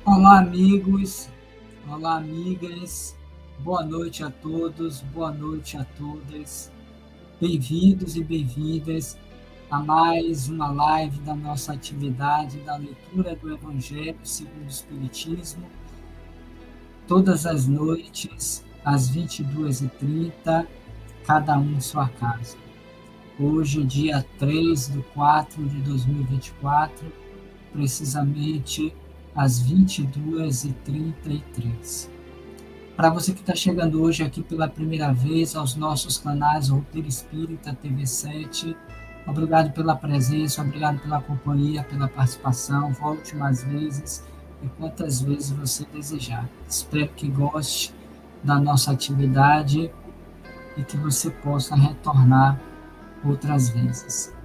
Olá, amigos, olá, amigas, boa noite a todos, boa noite a todas. Bem-vindos e bem-vindas a mais uma live da nossa atividade da leitura do Evangelho segundo o Espiritismo, todas as noites, às 22h30, cada um em sua casa. Hoje, dia 3/4/2024, precisamente às 22h33. Para você que está chegando hoje aqui pela primeira vez aos nossos canais Roteiro Espírita, TV7, obrigado pela presença, obrigado pela companhia, pela participação. Volte mais vezes e quantas vezes você desejar. Espero que goste da nossa atividade e que você possa retornar outras vezes.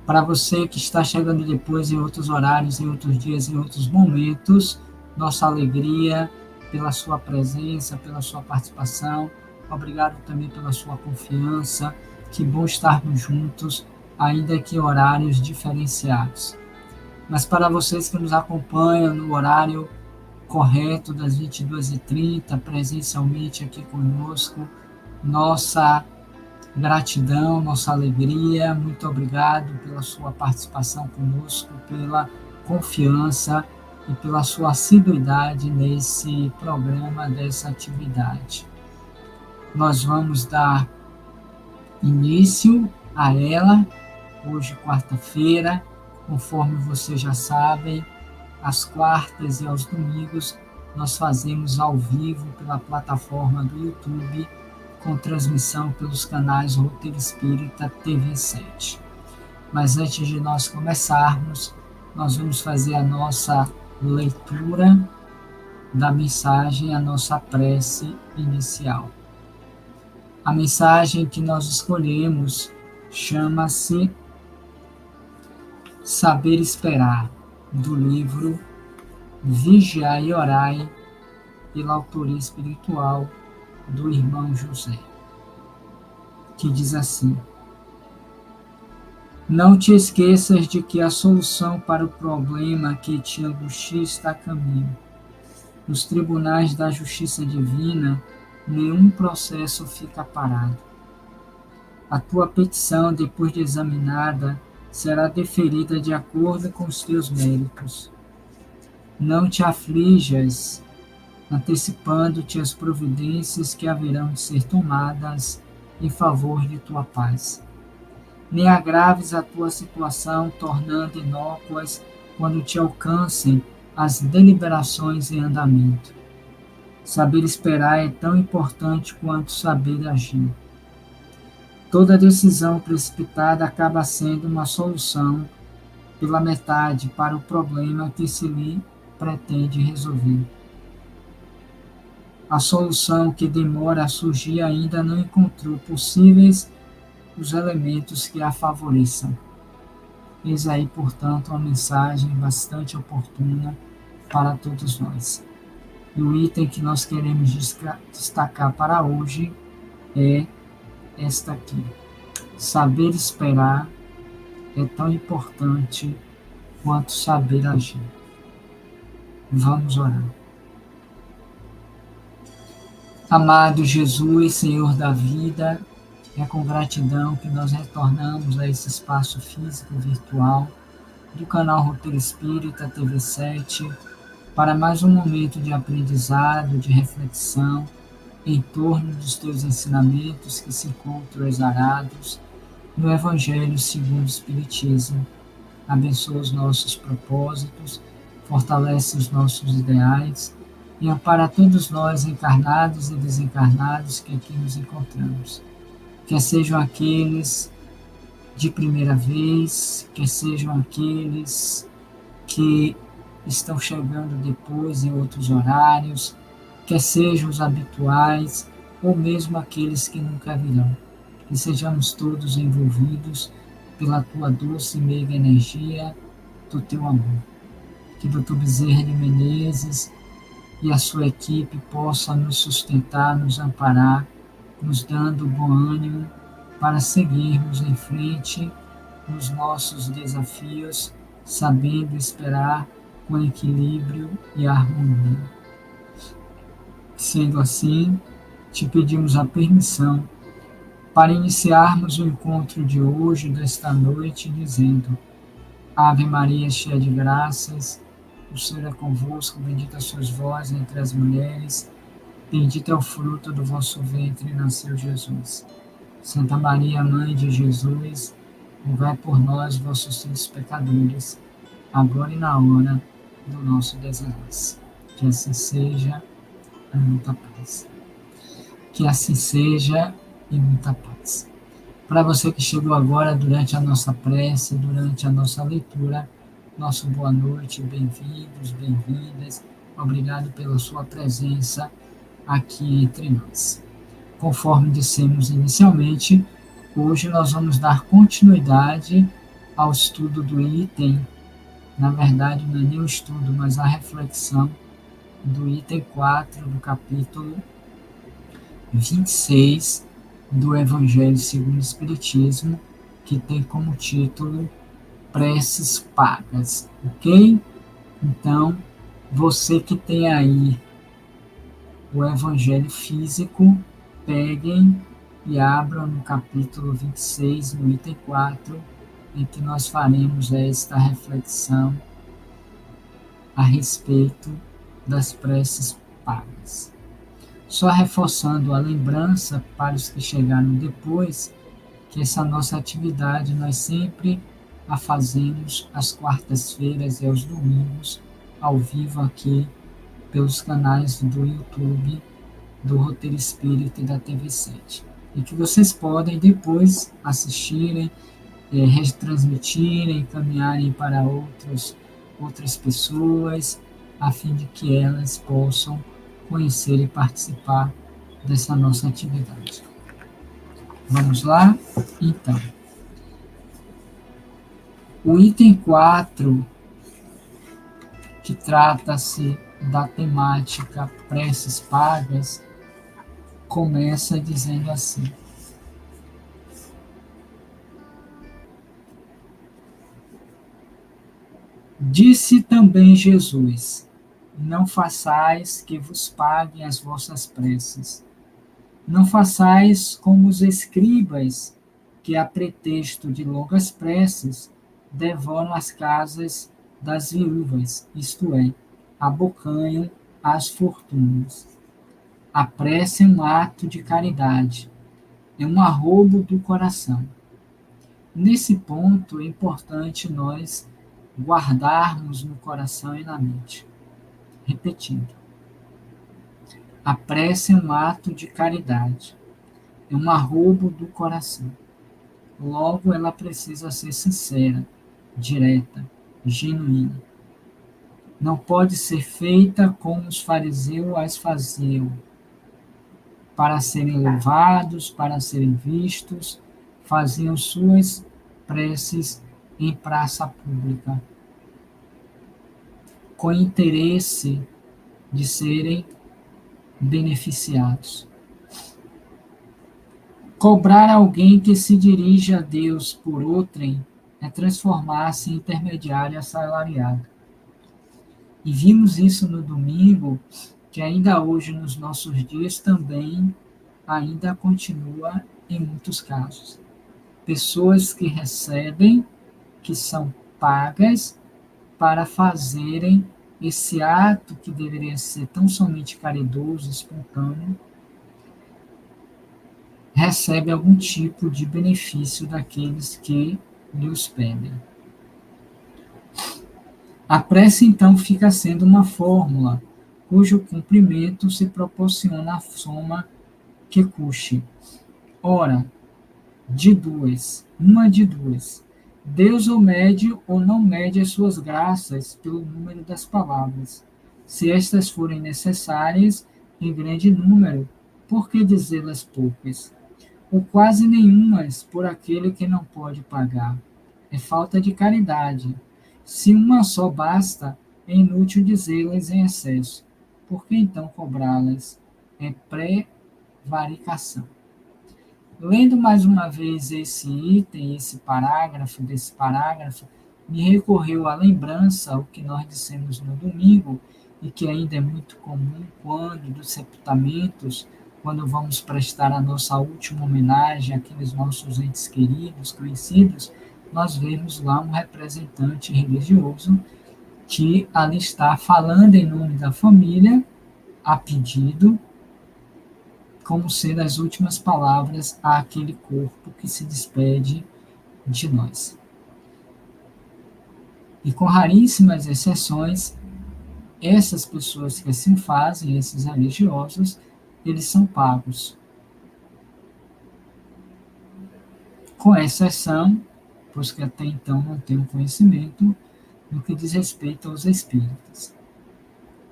Para você que está chegando depois em outros horários, em outros dias, em outros momentos, nossa alegria pela sua presença, pela sua participação. Obrigado também pela sua confiança. Que bom estarmos juntos, ainda que em horários diferenciados. Mas para vocês que nos acompanham no horário correto, das 22h30, presencialmente aqui conosco, nossa gratidão, nossa alegria, muito obrigado pela sua participação conosco, pela confiança e pela sua assiduidade nesse programa, dessa atividade. Nós vamos dar início a ela, hoje quarta-feira, conforme vocês já sabem, às quartas e aos domingos nós fazemos ao vivo pela plataforma do YouTube, com transmissão pelos canais Roteiro Espírita TV7. Mas antes de nós começarmos, nós vamos fazer a nossa leitura da mensagem, a nossa prece inicial. A mensagem que nós escolhemos chama-se Saber Esperar, do livro Vigiai e Orai, pela autoria espiritual do irmão José, que diz assim: não te esqueças de que a solução para o problema que te angustia está a caminho. Nos tribunais da justiça divina, nenhum processo fica parado. A tua petição, depois de examinada, será deferida de acordo com os teus méritos. Não te aflijas, antecipando-te as providências que haverão de ser tomadas em favor de tua paz. Nem agraves a tua situação, tornando inócuas quando te alcancem as deliberações em andamento. Saber esperar é tão importante quanto saber agir. Toda decisão precipitada acaba sendo uma solução pela metade para o problema que se lhe pretende resolver. A solução que demora a surgir ainda não encontrou possíveis os elementos que a favoreçam. Eis aí, portanto, uma mensagem bastante oportuna para todos nós. E o item que nós queremos destacar para hoje é esta aqui. Saber esperar é tão importante quanto saber agir. Vamos orar. Amado Jesus, Senhor da vida, é com gratidão que nós retornamos a esse espaço físico virtual do canal Roteiro Espírita TV7 para mais um momento de aprendizado, de reflexão em torno dos teus ensinamentos que se encontram exarados no Evangelho segundo o Espiritismo. Abençoa os nossos propósitos, fortalece os nossos ideais e ampara todos nós, encarnados e desencarnados, que aqui nos encontramos. Quer sejam aqueles de primeira vez, quer sejam aqueles que estão chegando depois em outros horários, quer sejam os habituais, ou mesmo aqueles que nunca virão. Que sejamos todos envolvidos pela tua doce e meiga energia do teu amor. Que Dr. Bezerra de Menezes e a sua equipe possam nos sustentar, nos amparar, nos dando bom ânimo para seguirmos em frente nos nossos desafios, sabendo esperar com equilíbrio e harmonia. Sendo assim, te pedimos a permissão para iniciarmos o encontro de hoje, desta noite, dizendo: Ave Maria, cheia de graças, o Senhor é convosco, bendita sois vós entre as mulheres, bendito é o fruto do vosso ventre, nasceu Jesus. Santa Maria, Mãe de Jesus, rogai por nós, vossos filhos pecadores, agora e na hora do nosso desenlace. Que assim seja, e muita paz. Que assim seja, e muita paz. Para você que chegou agora durante a nossa prece, durante a nossa leitura, nosso boa noite, bem-vindos, bem-vindas. Obrigado pela sua presença aqui entre nós. Conforme dissemos inicialmente, hoje nós vamos dar continuidade ao estudo do item, na verdade não é nem o estudo, mas a reflexão do item 4 do capítulo 26 do Evangelho segundo o Espiritismo, que tem como título Preces Pagas, ok? Então, você que tem aí o Evangelho físico, peguem e abram no capítulo 26, no item 4, em que nós faremos esta reflexão a respeito das preces pagas. Só reforçando a lembrança para os que chegaram depois, que essa nossa atividade nós sempre a fazemos às quartas-feiras e aos domingos, ao vivo aqui, pelos canais do YouTube, do Roteiro Espírita e da TV7. E que vocês podem depois assistirem, retransmitirem, encaminharem para outras pessoas, a fim de que elas possam conhecer e participar dessa nossa atividade. Vamos lá? Então, o item 4, que trata-se da temática preces pagas, começa dizendo assim: Disse também Jesus: Não façais que vos paguem as vossas preces. Não façais como os escribas, que a pretexto de longas preces devoram as casas das viúvas, isto é, abocanham as fortunas. A prece é um ato de caridade, é um arrobo do coração. Nesse ponto é importante nós guardarmos no coração e na mente. Repetindo, a prece é um ato de caridade, é um arrobo do coração. Logo, ela precisa ser sincera, direta, genuína. Não pode ser feita como os fariseus as faziam, para serem louvados, para serem vistos, faziam suas preces em praça pública, com interesse de serem beneficiados. Cobrar alguém que se dirige a Deus por outrem é transformar-se em intermediário assalariado. E vimos isso no domingo, que ainda hoje, nos nossos dias, também ainda continua em muitos casos. Pessoas que recebem, que são pagas para fazerem esse ato que deveria ser tão somente caridoso, espontâneo, recebe algum tipo de benefício daqueles que lhe os pedem. A prece, então, fica sendo uma fórmula cujo cumprimento se proporciona a soma que custe. Ora, de duas, uma de duas. Deus ou mede ou não mede as suas graças pelo número das palavras. Se estas forem necessárias em grande número, por que dizê-las poucas? Ou quase nenhumas por aquele que não pode pagar. É falta de caridade. Se uma só basta, é inútil dizê-las em excesso. Por que então cobrá-las? É prevaricação. Lendo mais uma vez esse item, desse parágrafo, me recorreu à lembrança, o que nós dissemos no domingo, e que ainda é muito comum quando, dos sepultamentos, quando vamos prestar a nossa última homenagem àqueles nossos entes queridos, conhecidos, nós vemos lá um representante religioso que ali está falando em nome da família, a pedido, como sendo as últimas palavras àquele corpo que se despede de nós. E com raríssimas exceções, essas pessoas que assim fazem, esses religiosos, eles são pagos. Com exceção, pois que até então não tenho conhecimento, no que diz respeito aos espíritas.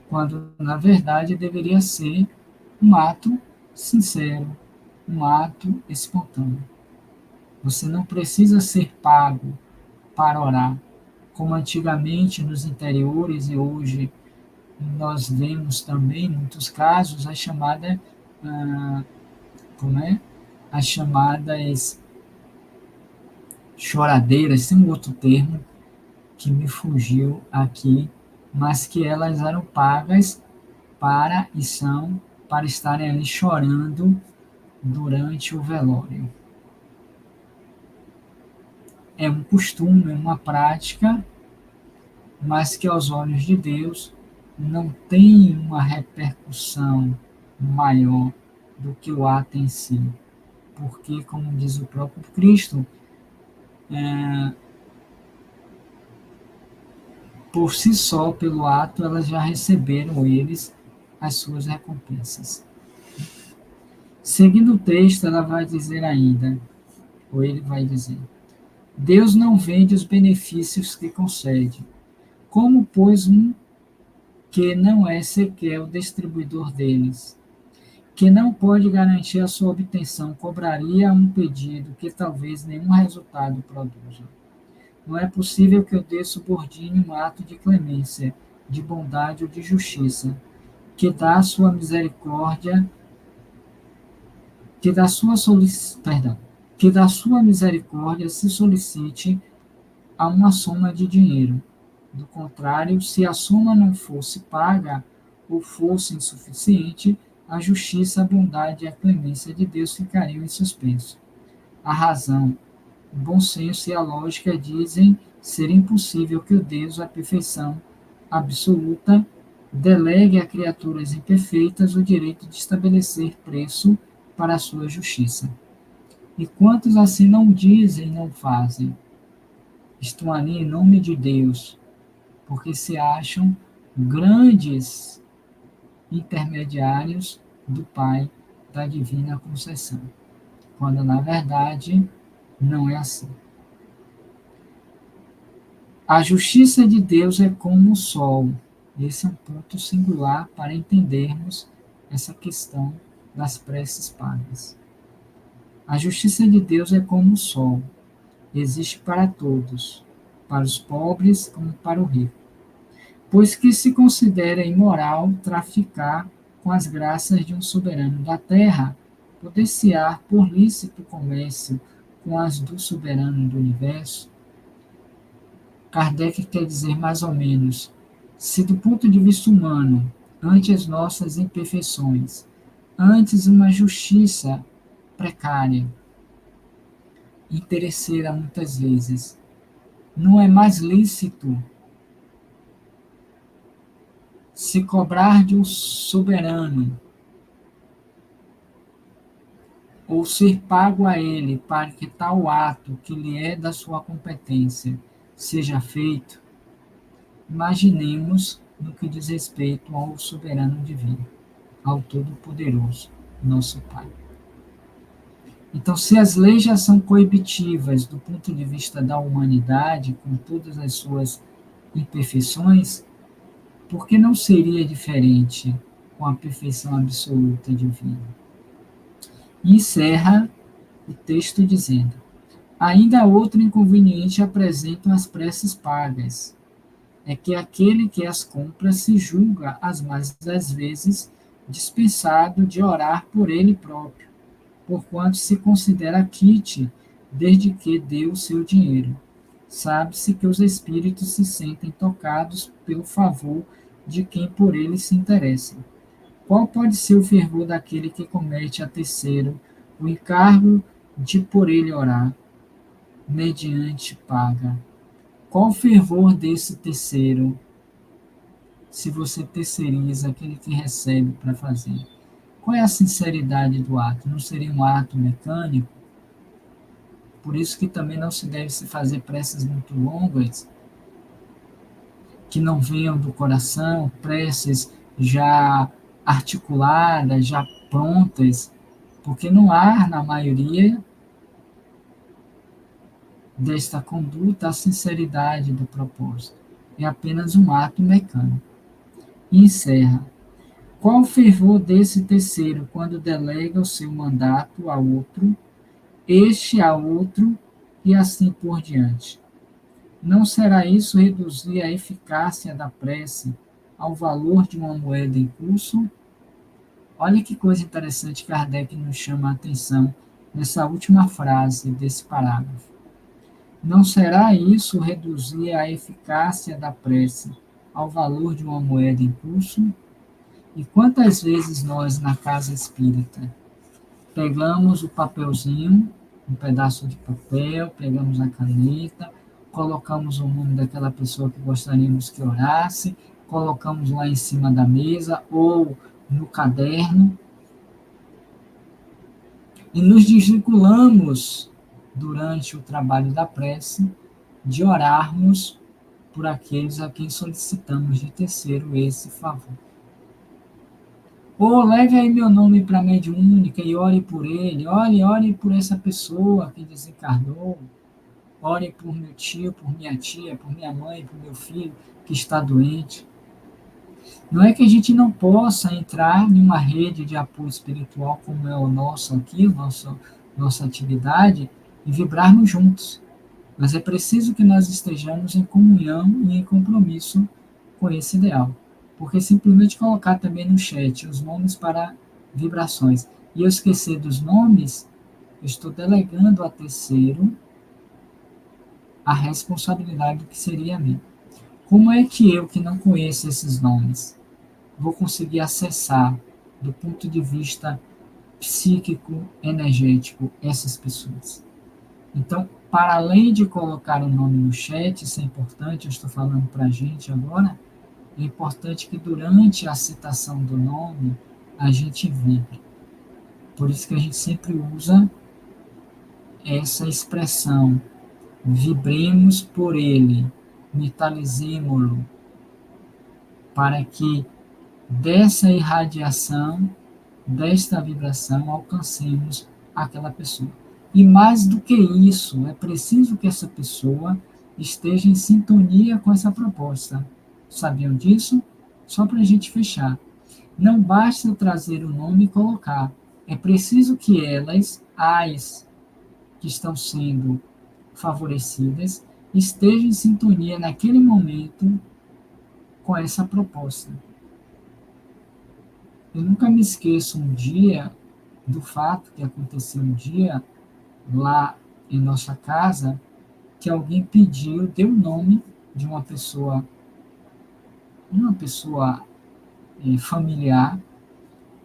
Quando, na verdade, deveria ser um ato sincero, um ato espontâneo. Você não precisa ser pago para orar, como antigamente nos interiores e hoje nós vemos também em muitos casos a chamada, como é? As chamadas choradeiras, tem um outro termo que me fugiu aqui, mas que elas eram pagas para estarem ali chorando durante o velório. É um costume, é uma prática, mas que aos olhos de Deus não tem uma repercussão maior do que o ato em si. Porque, como diz o próprio Cristo, por si só, pelo ato, elas já receberam eles as suas recompensas. Seguindo o texto, ela vai dizer ainda, ou ele vai dizer, Deus não vende os benefícios que concede. Como, pois, um que não é sequer o distribuidor deles, que não pode garantir a sua obtenção, cobraria um pedido que talvez nenhum resultado produza. Não é possível que eu Deus subordine um ato de clemência, de bondade ou de justiça, que dá a sua misericórdia, que da sua que da sua misericórdia se solicite a uma soma de dinheiro. Do contrário, se a soma não fosse paga ou fosse insuficiente, a justiça, a bondade e a clemência de Deus ficariam em suspenso. A razão, o bom senso e a lógica dizem ser impossível que o Deus, a perfeição absoluta, delegue a criaturas imperfeitas o direito de estabelecer preço para a sua justiça. E quantos assim não dizem e não fazem? Estão ali em nome de Deus, porque se acham grandes intermediários do Pai da divina concessão, quando na verdade não é assim. A justiça de Deus é como o sol. Esse é um ponto singular para entendermos essa questão das preces pagas. A justiça de Deus é como o sol. Existe para todos, para os pobres como para o rico. Pois que se considera imoral traficar com as graças de um soberano da terra, poder-se-á por lícito comércio com as do soberano do universo? Kardec quer dizer mais ou menos, se do ponto de vista humano ante as nossas imperfeições, antes uma justiça precária, interesseira muitas vezes. Não é mais lícito se cobrar de um soberano ou ser pago a ele para que tal ato que lhe é da sua competência seja feito. Imaginemos no que diz respeito ao soberano divino, ao Todo-Poderoso, nosso Pai. Então, se as leis já são coibitivas do ponto de vista da humanidade, com todas as suas imperfeições, por que não seria diferente com a perfeição absoluta divina? E encerra o texto dizendo: ainda outro inconveniente apresentam as preces pagas. É que aquele que as compra se julga, as mais das vezes, dispensado de orar por ele próprio, porquanto se considera quite desde que deu o seu dinheiro. Sabe-se que os espíritos se sentem tocados pelo favor de quem por ele se interessa. Qual pode ser o fervor daquele que comete a terceiro o encargo de por ele orar, mediante paga? Qual o fervor desse terceiro, se você terceiriza aquele que recebe para fazer? Qual é a sinceridade do ato? Não seria um ato mecânico? Por isso que também não se deve se fazer preces muito longas, que não venham do coração, preces já articuladas, já prontas, porque não há, na maioria desta conduta, a sinceridade do propósito. É apenas um ato mecânico. E encerra. Qual o fervor desse terceiro quando delega o seu mandato a outro, este a outro e assim por diante? Não será isso reduzir a eficácia da prece ao valor de uma moeda em curso? Olha que coisa interessante Kardec nos chama a atenção nessa última frase desse parágrafo. Não será isso reduzir a eficácia da prece ao valor de uma moeda em curso? E quantas vezes nós, na casa espírita, pegamos o papelzinho, um pedaço de papel, pegamos a caneta, colocamos o nome daquela pessoa que gostaríamos que orasse, colocamos lá em cima da mesa ou no caderno e nos desvinculamos durante o trabalho da prece de orarmos por aqueles a quem solicitamos de terceiro esse favor. Ou leve aí meu nome para a mediúnica e ore por ele, ore por essa pessoa que desencarnou, ore por meu tio, por minha tia, por minha mãe, por meu filho que está doente. Não é que a gente não possa entrar em uma rede de apoio espiritual como é o nosso aqui, nossa atividade, e vibrarmos juntos. Mas é preciso que nós estejamos em comunhão e em compromisso com esse ideal. Porque simplesmente colocar também no chat os nomes para vibrações e eu esquecer dos nomes, eu estou delegando a terceiro a responsabilidade do que seria a mim. Como é que eu, que não conheço esses nomes, vou conseguir acessar, do ponto de vista psíquico, energético, essas pessoas? Então, para além de colocar o nome no chat, isso é importante, eu estou falando para a gente agora, é importante que durante a citação do nome, a gente vibre. Por isso que a gente sempre usa essa expressão, vibremos por ele, vitalizemo-lo, para que dessa irradiação, desta vibração, alcancemos aquela pessoa. E mais do que isso, é preciso que essa pessoa esteja em sintonia com essa proposta. Sabiam disso? Só para a gente fechar. Não basta trazer o nome e colocar. É preciso que elas, as que estão sendo favorecidas, estejam em sintonia naquele momento com essa proposta. Eu nunca me esqueço um dia do fato que aconteceu um dia lá em nossa casa, que alguém deu o nome de uma pessoa familiar,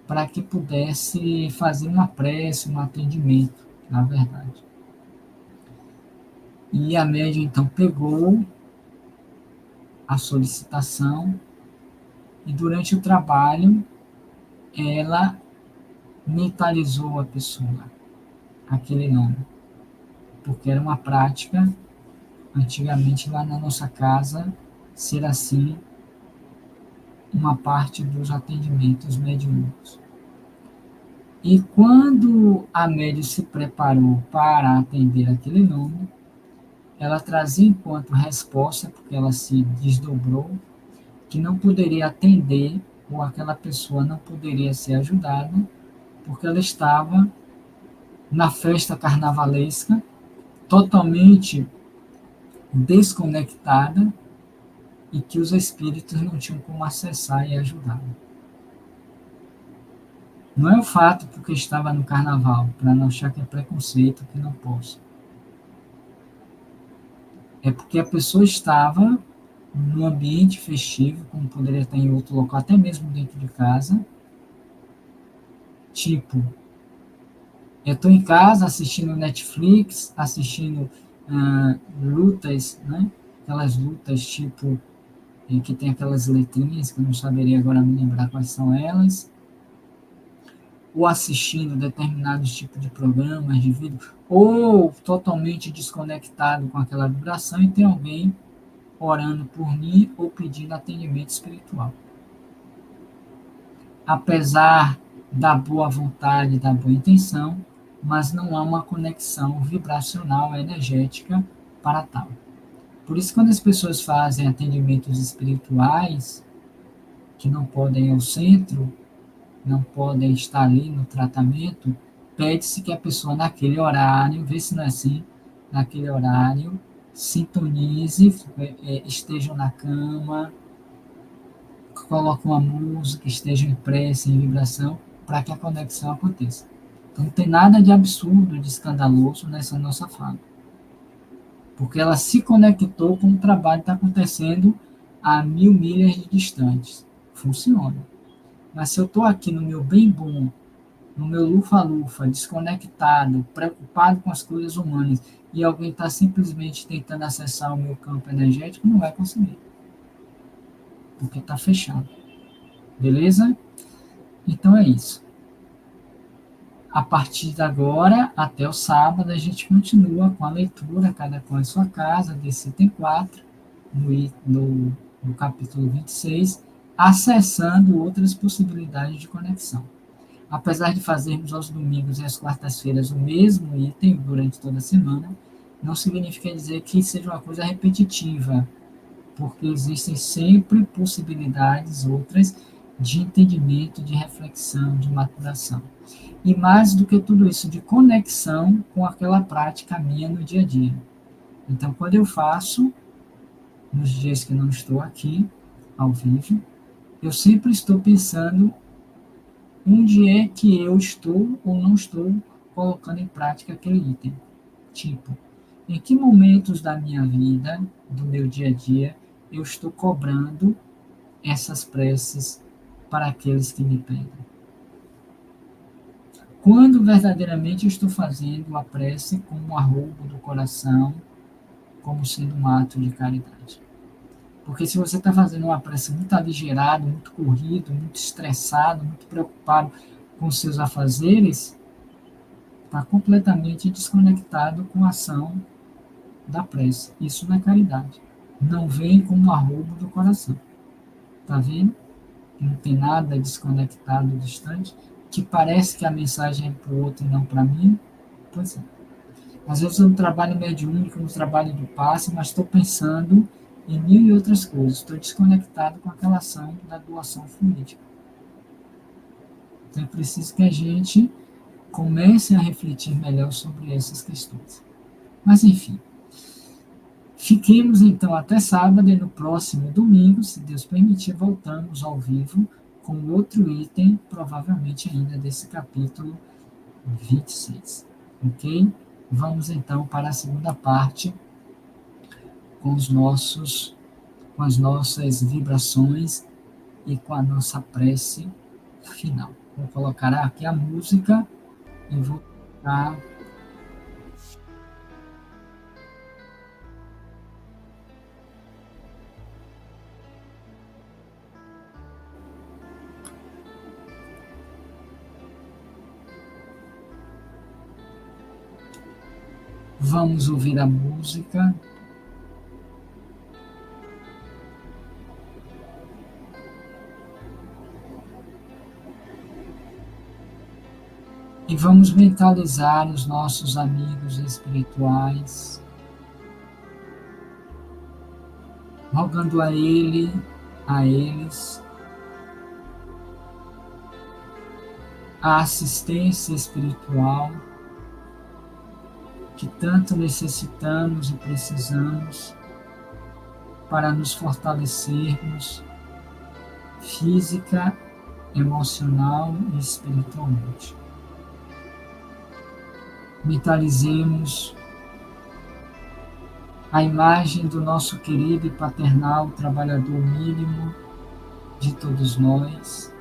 para que pudesse fazer uma prece, um atendimento, na verdade. E a médium, então, pegou a solicitação e, durante o trabalho, ela mentalizou a pessoa, aquele nome, porque era uma prática, antigamente, lá na nossa casa, ser assim, uma parte dos atendimentos mediúnicos. E quando a médium se preparou para atender aquele nome, ela trazia enquanto resposta, porque ela se desdobrou, que não poderia atender, ou aquela pessoa não poderia ser ajudada, porque ela estava na festa carnavalesca, totalmente desconectada, e que os espíritos não tinham como acessar e ajudá-la. Não é o fato porque estava no carnaval, para não achar que é preconceito, que não posso. É porque a pessoa estava num ambiente festivo, como poderia estar em outro local, até mesmo dentro de casa. Tipo, eu estou em casa assistindo Netflix, assistindo lutas, né? Aquelas lutas tipo, que tem aquelas letrinhas, que eu não saberia agora me lembrar quais são elas, ou assistindo determinados tipos de programas, de vídeo, ou totalmente desconectado com aquela vibração e tem alguém orando por mim ou pedindo atendimento espiritual. Apesar da boa vontade, da boa intenção, mas não há uma conexão vibracional, energética para tal. Por isso, quando as pessoas fazem atendimentos espirituais, que não podem ir ao centro, não podem estar ali no tratamento, pede-se que a pessoa naquele horário, vê se não é assim, naquele horário, sintonize, estejam na cama, coloque uma música, esteja em prece, em vibração, para que a conexão aconteça. Então não tem nada de absurdo, de escandaloso nessa nossa fala. Porque ela se conectou com o trabalho que está acontecendo a 1000 milhas de distantes. Funciona. Mas se eu estou aqui no meu bem bom, no meu lufa-lufa, desconectado, preocupado com as coisas humanas, e alguém está simplesmente tentando acessar o meu campo energético, não vai conseguir. Porque está fechado. Beleza? Então é isso. A partir de agora, até o sábado, a gente continua com a leitura, cada qual em sua casa, desse item 4, no capítulo 26, acessando outras possibilidades de conexão. Apesar de fazermos aos domingos e às quartas-feiras o mesmo item durante toda a semana, não significa dizer que seja uma coisa repetitiva, porque existem sempre possibilidades outras de entendimento, de reflexão, de maturação. E mais do que tudo isso, de conexão com aquela prática minha no dia a dia. Então, quando eu faço, nos dias que não estou aqui, ao vivo, eu sempre estou pensando onde é que eu estou ou não estou colocando em prática aquele item. Tipo, em que momentos da minha vida, do meu dia a dia, eu estou cobrando essas preces para aqueles que me pedem? Quando verdadeiramente eu estou fazendo a prece como um arrobo do coração, como sendo um ato de caridade. Porque se você está fazendo uma prece muito aligerado, muito corrido, muito estressado, muito preocupado com os seus afazeres, está completamente desconectado com a ação da prece. Isso não é caridade. Não vem como um arrobo do coração. Está vendo? Não tem nada desconectado, distante, que parece que a mensagem é para o outro e não para mim. Pois é. Às vezes eu não trabalho mediúnico, no trabalho do passe, mas estou pensando em mil e outras coisas. Estou desconectado com aquela ação da doação fluídica. Então é preciso que a gente comece a refletir melhor sobre essas questões. Mas enfim, fiquemos então até sábado e no próximo domingo, se Deus permitir, voltamos ao vivo com outro item, provavelmente ainda desse capítulo 26. Ok? Vamos então para a segunda parte com as nossas vibrações e com a nossa prece final. Vou colocar aqui a música e vou tocar. Vamos ouvir a música. E vamos mentalizar os nossos amigos espirituais, rogando a eles, a assistência espiritual que tanto necessitamos e precisamos para nos fortalecermos física, emocional e espiritualmente. Mentalizemos a imagem do nosso querido e paternal trabalhador mínimo de todos nós,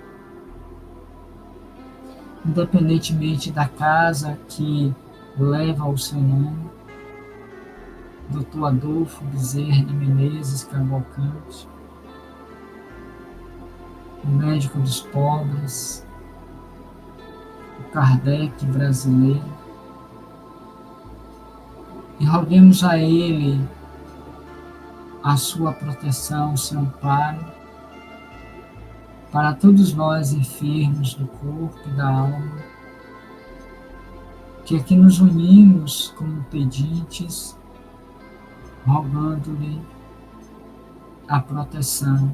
independentemente da casa que leva o seu nome, Dr. Adolfo Bezerra de Menezes Cavalcante, o médico dos pobres, o Kardec brasileiro, e roguemos a ele a sua proteção, o seu amparo, para todos nós enfermos do corpo e da alma, que aqui nos unimos como pedintes, rogando-lhe a proteção,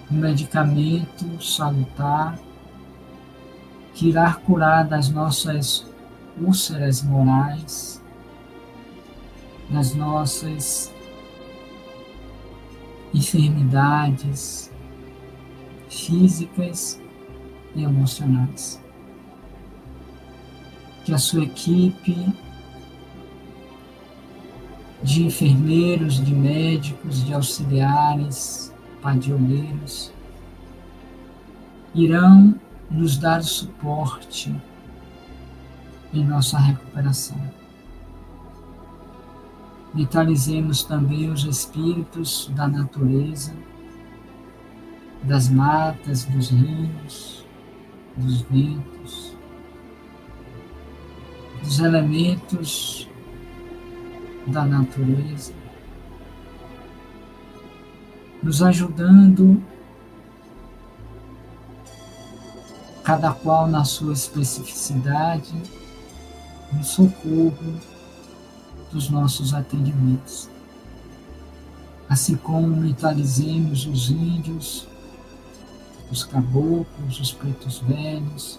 um medicamento salutar que irá curar das nossas úlceras morais, das nossas enfermidades físicas e emocionais. Que a sua equipe de enfermeiros, de médicos, de auxiliares, padioleiros, irão nos dar suporte em nossa recuperação. Mentalizemos também os espíritos da natureza, das matas, dos rios, dos ventos, dos elementos da natureza, nos ajudando, cada qual na sua especificidade, no socorro dos nossos atendimentos. Assim como mentalizemos os índios, os caboclos, os pretos velhos,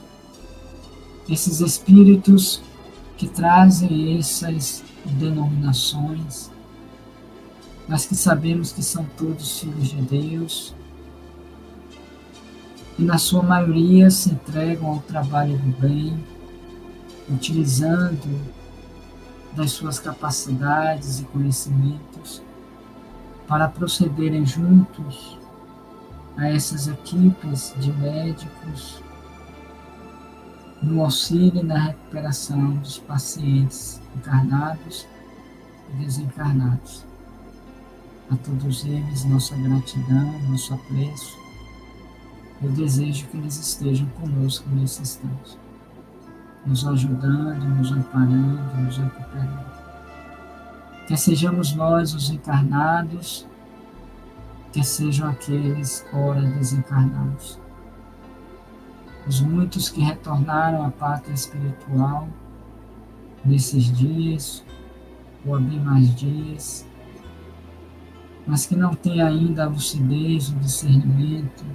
esses espíritos que trazem essas denominações, mas que sabemos que são todos filhos de Deus e na sua maioria se entregam ao trabalho do bem, utilizando das suas capacidades e conhecimentos para procederem juntos a essas equipes de médicos no auxílio e na recuperação dos pacientes encarnados e desencarnados. A todos eles, nossa gratidão, nosso apreço. Eu desejo que eles estejam conosco nesse instante, nos ajudando, nos amparando, nos recuperando. Quer sejamos nós os encarnados, quer sejam aqueles ora desencarnados. Os muitos que retornaram à pátria espiritual nesses dias, ou há bem mais dias, mas que não têm ainda a lucidez, o discernimento,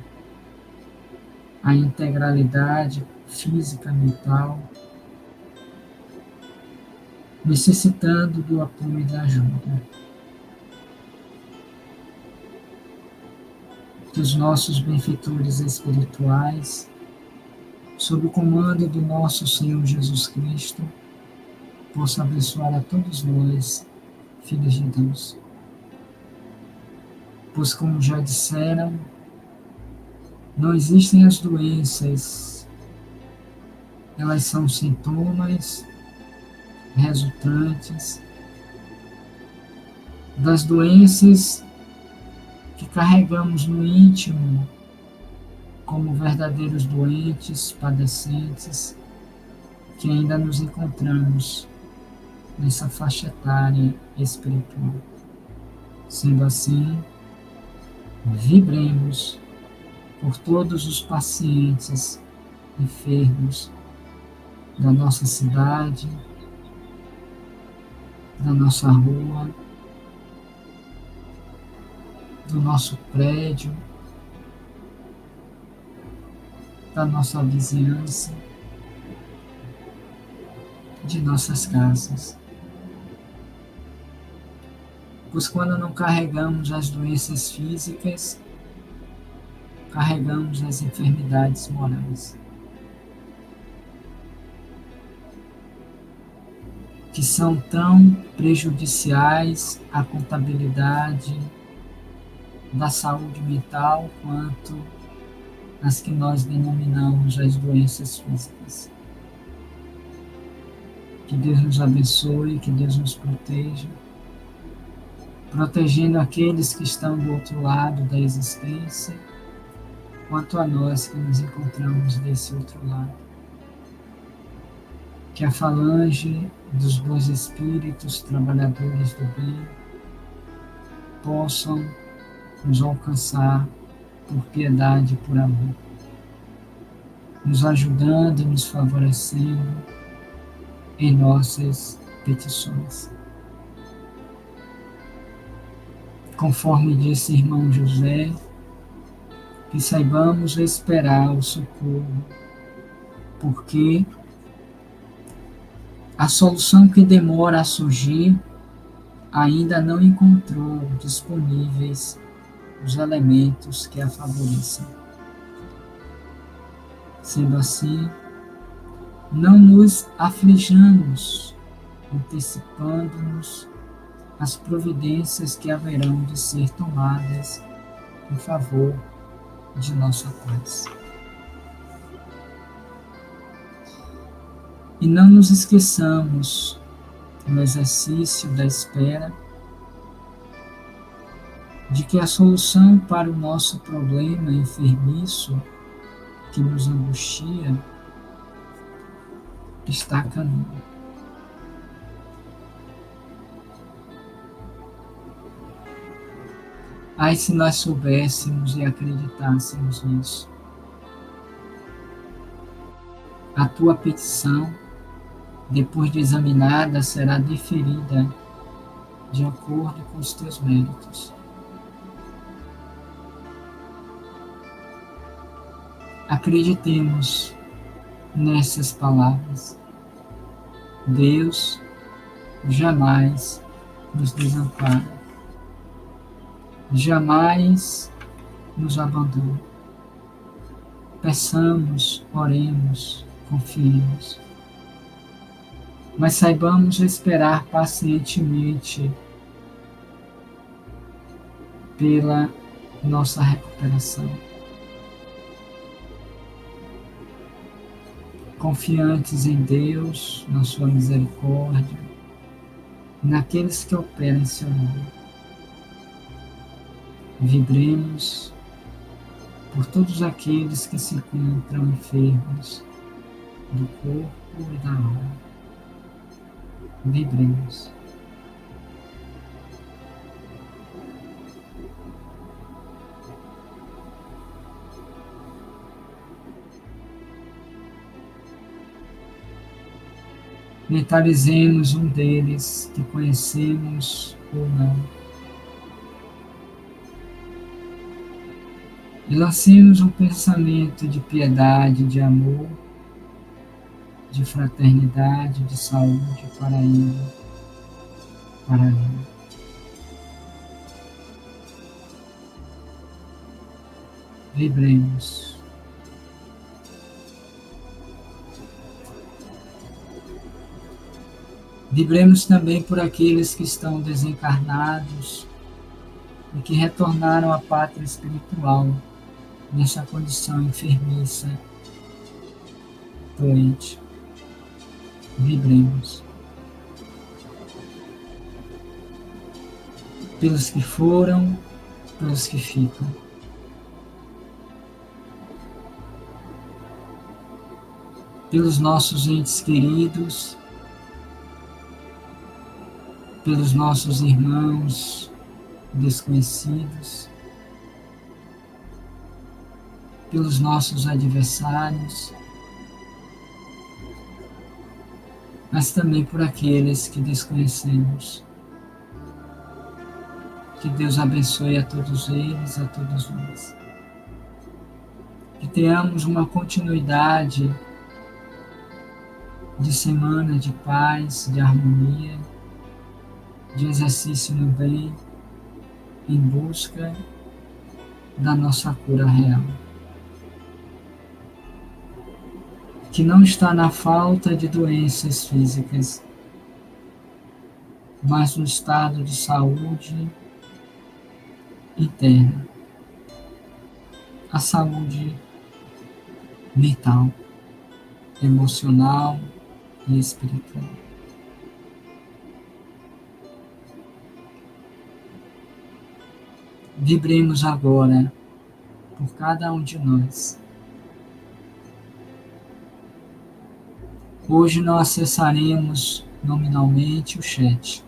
a integralidade física, mental, necessitando do apoio e da ajuda. Que os nossos benfeitores espirituais, sob o comando do nosso Senhor Jesus Cristo, possam abençoar a todos nós, filhos de Deus. pois, como já disseram, não existem as doenças, elas são sintomas resultantes das doenças que carregamos no íntimo como verdadeiros doentes, padecentes, que ainda nos encontramos nessa faixa etária espiritual. Sendo assim, vibremos por todos os pacientes enfermos da nossa cidade, da nossa rua, do nosso prédio, da nossa vizinhança, de nossas casas. Pois quando não carregamos as doenças físicas, carregamos as enfermidades morais, que são tão prejudiciais à contabilidade da saúde mental quanto as que nós denominamos as doenças físicas. Que Deus nos abençoe, que Deus nos proteja, protegendo aqueles que estão do outro lado da existência, quanto a nós que nos encontramos desse outro lado. Que a falange dos bons espíritos, trabalhadores do bem, possam nos alcançar por piedade e por amor, nos ajudando e nos favorecendo em nossas petições. Conforme disse irmão José, que saibamos esperar o socorro, porque a solução que demora a surgir ainda não encontrou disponíveis os elementos que a favoreçam. Sendo assim, não nos aflijamos, antecipando-nos às providências que haverão de ser tomadas em favor de nossa paz. E não nos esqueçamos, no exercício da espera, de que a solução para o nosso problema enfermiço que nos angustia está a caminho. Ai, se nós soubéssemos e acreditássemos nisso. A tua petição, depois de examinada, será deferida de acordo com os teus méritos. Acreditemos nessas palavras. Deus jamais nos desampara, jamais nos abandona. Peçamos, oremos, confiemos, mas saibamos esperar pacientemente pela nossa recuperação. Confiantes em Deus, na sua misericórdia, naqueles que operam em seu nome. Vibremos por todos aqueles que se encontram enfermos do corpo e da alma. Vibremos. Mentalizemos um deles que conhecemos ou não. E lancemos um pensamento de piedade, de amor, de fraternidade, de saúde para ele, para ela. Vibremos. Vibremos também por aqueles que estão desencarnados e que retornaram à pátria espiritual nessa condição enfermiça, doente. Vibremos. Pelos que foram, pelos que ficam. Pelos nossos entes queridos, pelos nossos irmãos desconhecidos, pelos nossos adversários, mas também por aqueles que desconhecemos. Que Deus abençoe a todos eles, a todos nós. Que tenhamos uma continuidade de semana de paz, de harmonia, de exercício no bem, em busca da nossa cura real. Que não está na falta de doenças físicas, mas no estado de saúde interna, a saúde mental, emocional e espiritual. Vibremos agora por cada um de nós. Hoje não acessaremos nominalmente o chat,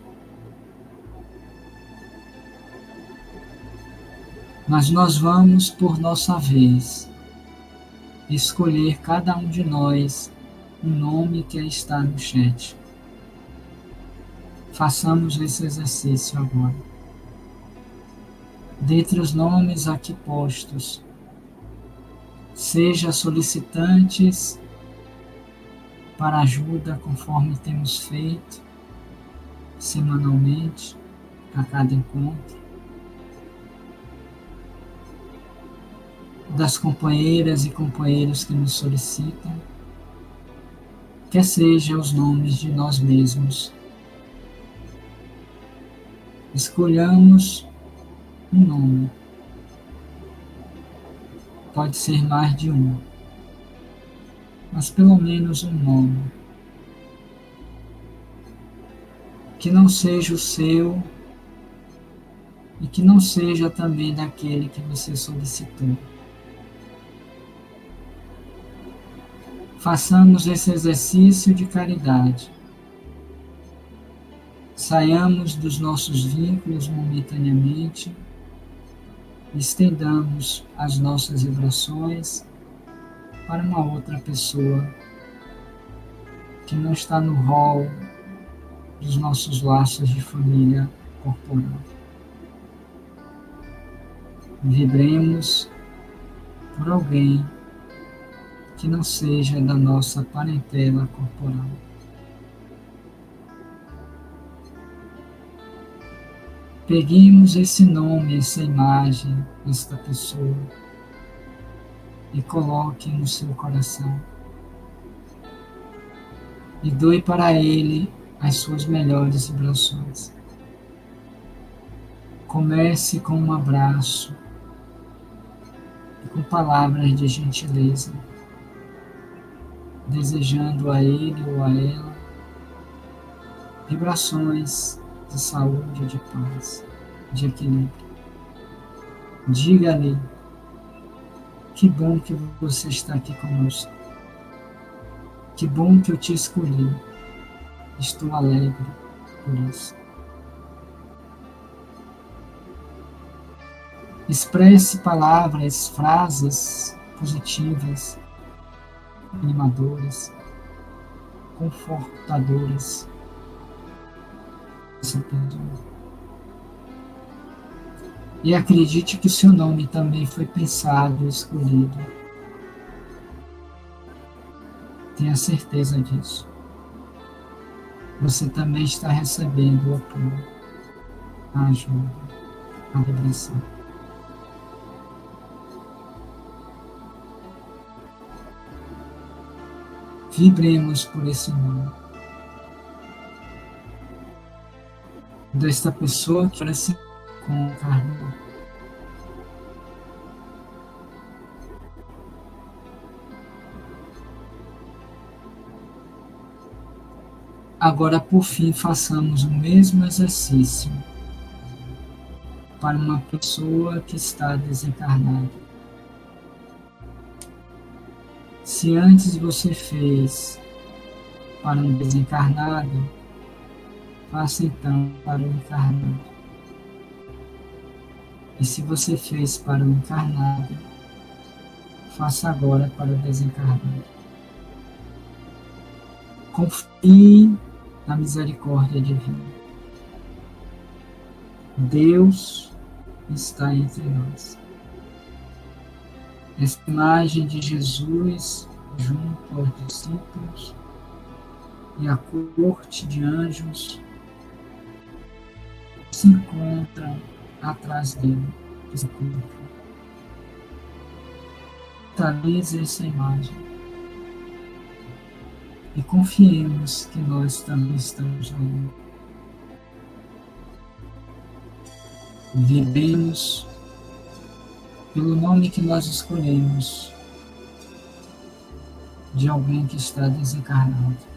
mas nós vamos, por nossa vez, escolher cada um de nós um nome que está no chat. Façamos esse exercício agora. Dentre os nomes aqui postos, seja solicitantes para ajuda, conforme temos feito semanalmente, a cada encontro, das companheiras e companheiros que nos solicitam, quer seja os nomes de nós mesmos. Escolhamos um nome. Pode ser mais de um, mas pelo menos um nome. Que não seja o seu e que não seja também daquele que você solicitou. Façamos esse exercício de caridade. Saiamos dos nossos vínculos momentaneamente e estendamos as nossas vibrações para uma outra pessoa que não está no rol dos nossos laços de família corporal. Vibremos por alguém que não seja da nossa parentela corporal. Peguemos esse nome, essa imagem, esta pessoa e coloque no seu coração. E doe para ele as suas melhores vibrações. Comece com um abraço e com palavras de gentileza, desejando a ele ou a ela vibrações de saúde, de paz, de equilíbrio. Diga-lhe: que bom que você está aqui conosco. Que bom que eu te escolhi. Estou alegre por isso. Expresse palavras, frases positivas, animadoras, confortadoras. E acredite que o seu nome também foi pensado e escolhido. Tenha certeza disso. Você também está recebendo o apoio, a ajuda, a vibração. Vibremos por esse nome. Desta pessoa que parece com o encarnado. Agora, por fim, façamos o mesmo exercício para uma pessoa que está desencarnada. Se antes você fez para um desencarnado, faça então para o encarnado. E se você fez para o encarnado, faça agora para o desencarnado. Confie na misericórdia divina. Deus está entre nós. Essa imagem de Jesus junto aos discípulos e a corte de anjos se encontram atrás dele. Mentalize essa imagem e confiemos que nós também estamos ali. Vivemos pelo nome que nós escolhemos de alguém que está desencarnado.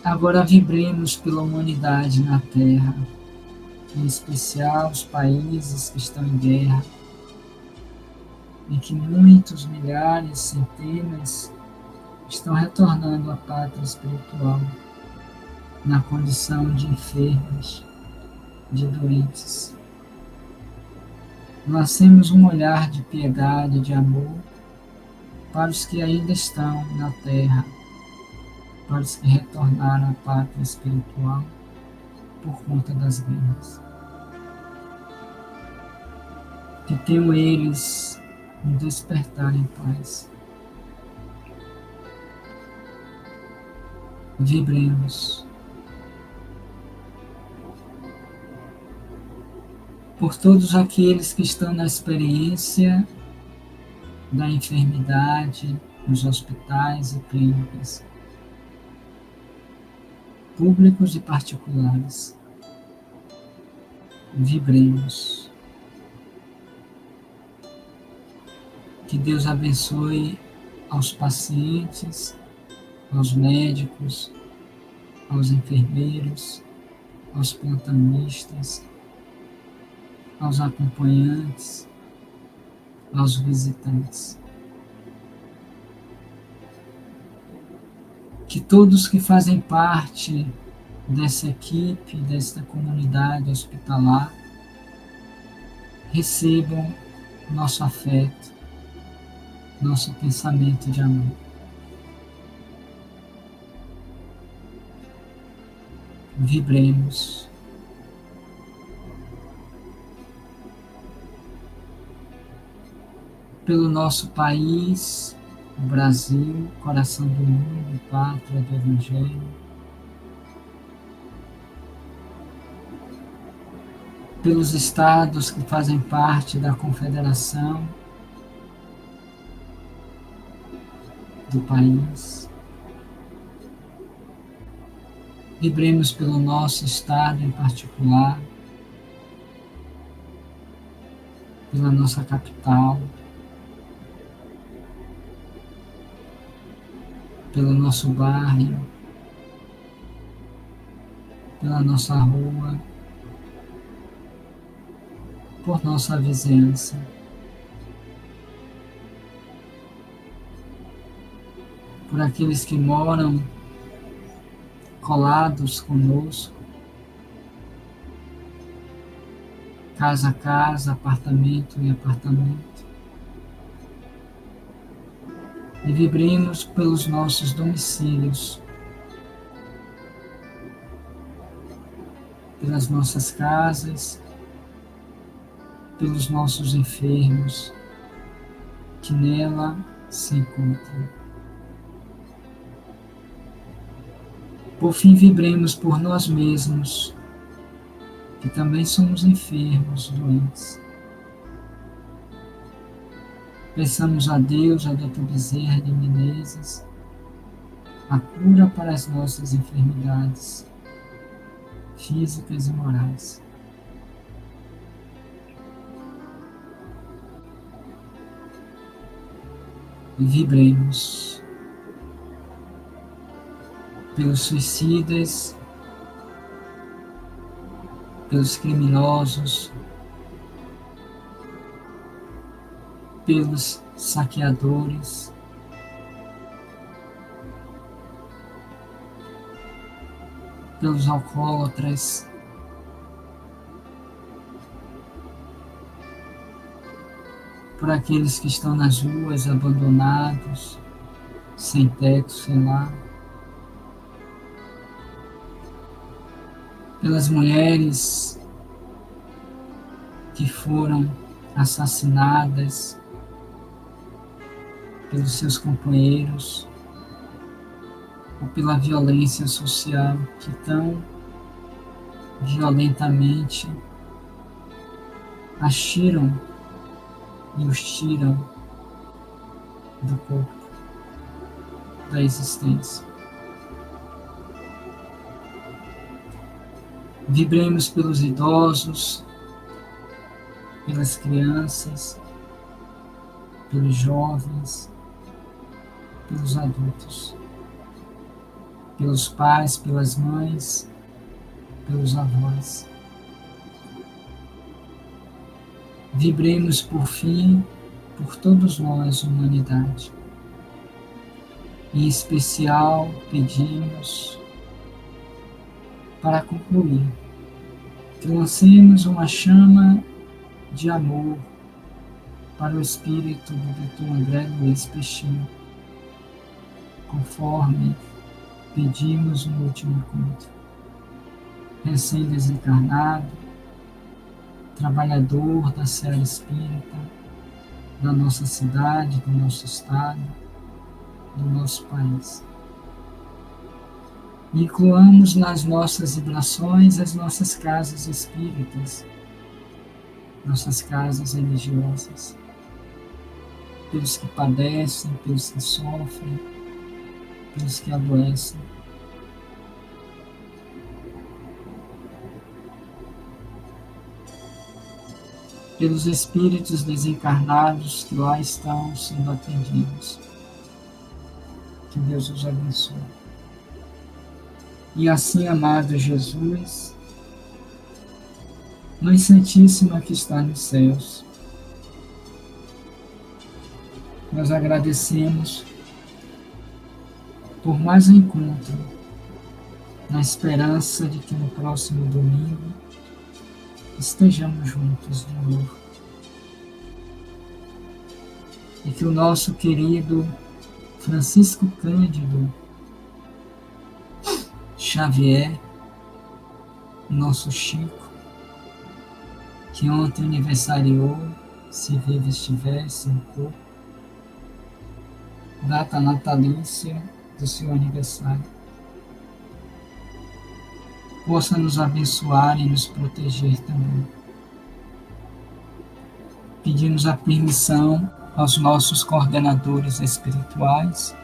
Agora vibremos pela humanidade na Terra, em especial os países que estão em guerra, em que muitos, milhares, centenas estão retornando à pátria espiritual, na condição de enfermos, de doentes. Lancemos um olhar de piedade, de amor, para os que ainda estão na Terra, para os que retornaram à pátria espiritual por conta das guerras. Que tenham eles um despertar em paz. Vibremos por todos aqueles que estão na experiência da enfermidade nos hospitais e clínicas, públicos e particulares. Vibremos. Que Deus abençoe aos pacientes, aos médicos, aos enfermeiros, aos plantonistas, aos acompanhantes, aos visitantes. Que todos que fazem parte dessa equipe, desta comunidade hospitalar, recebam nosso afeto, nosso pensamento de amor. Vibremos. Pelo nosso país, o Brasil, coração do mundo, pátria do Evangelho. Pelos estados que fazem parte da confederação do país. Vibremos pelo nosso estado em particular, pela nossa capital, pelo nosso bairro, pela nossa rua, por nossa vizinhança. Por aqueles que moram colados conosco, casa a casa, apartamento em apartamento. E vibremos pelos nossos domicílios, pelas nossas casas, pelos nossos enfermos que nela se encontram. Por fim, vibremos por nós mesmos, que também somos enfermos, doentes. Peçamos a Deus, a Dr. Bezerra de Menezes, a cura para as nossas enfermidades físicas e morais. E vibremos pelos suicidas, pelos criminosos, pelos saqueadores, pelos alcoólatras, por aqueles que estão nas ruas abandonados, sem teto, sem lar, pelas mulheres que foram assassinadas pelos seus companheiros, ou pela violência social que tão violentamente as tiram e os tiram do corpo, da existência. Vibremos pelos idosos, pelas crianças, pelos jovens, pelos adultos, pelos pais, pelas mães, pelos avós. Vibremos, por fim, por todos nós, humanidade. Em especial, pedimos, para concluir, que lancemos uma chama de amor para o espírito do Dr. André Luiz Peixinho, conforme pedimos no último encontro. Recém-desencarnado, trabalhador da seara espírita, da nossa cidade, do nosso estado, do nosso país. Incluamos nas nossas vibrações as nossas casas espíritas, nossas casas religiosas, pelos que padecem, pelos que sofrem, pelos que adoecem. Pelos espíritos desencarnados que lá estão sendo atendidos. Que Deus os abençoe. E assim, amado Jesus, Mãe Santíssima que está nos céus, nós agradecemos por mais um encontro, na esperança de que no próximo domingo estejamos juntos de novo. E que o nosso querido Francisco Cândido Xavier, nosso Chico, que ontem aniversariou, se vivo estivesse no corpo, data natalícia do seu aniversário, possa nos abençoar e nos proteger também. Pedimos a permissão aos nossos coordenadores espirituais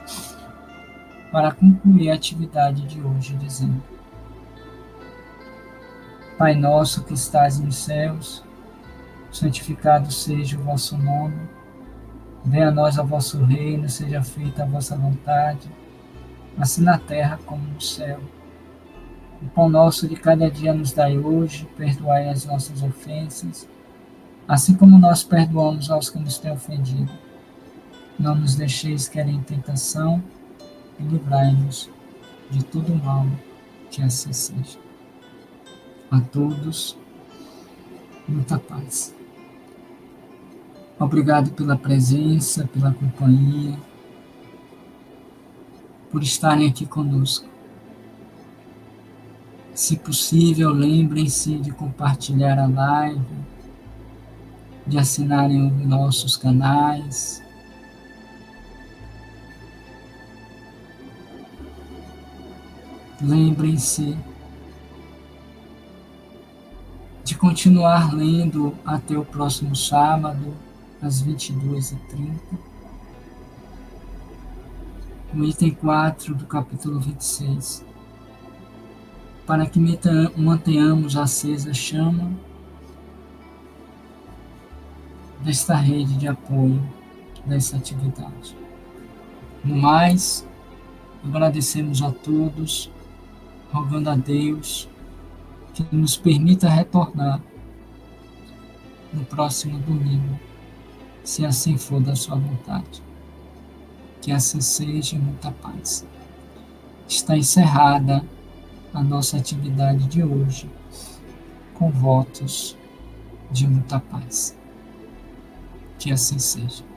para concluir a atividade de hoje, dizendo: Pai nosso que estás nos céus, santificado seja o vosso nome, venha a nós o vosso reino, seja feita a vossa vontade, assim na terra como no céu. O pão nosso de cada dia nos dai hoje, perdoai as nossas ofensas, assim como nós perdoamos aos que nos têm ofendido. Não nos deixeis cair em tentação, e livrai-nos de todo mal, que assim seja. A todos, muita paz. Obrigado pela presença, pela companhia, por estarem aqui conosco. Se possível, lembrem-se de compartilhar a live, de assinarem os nossos canais. Lembrem-se de continuar lendo até o próximo sábado, às 22h30, no item 4 do capítulo 26, para que mantenhamos acesa a chama desta rede de apoio, dessa atividade. No mais, agradecemos a todos, rogando a Deus que nos permita retornar no próximo domingo, se assim for da sua vontade. Que assim seja, e muita paz. Está encerrada a nossa atividade de hoje, com votos de muita paz. Que assim seja.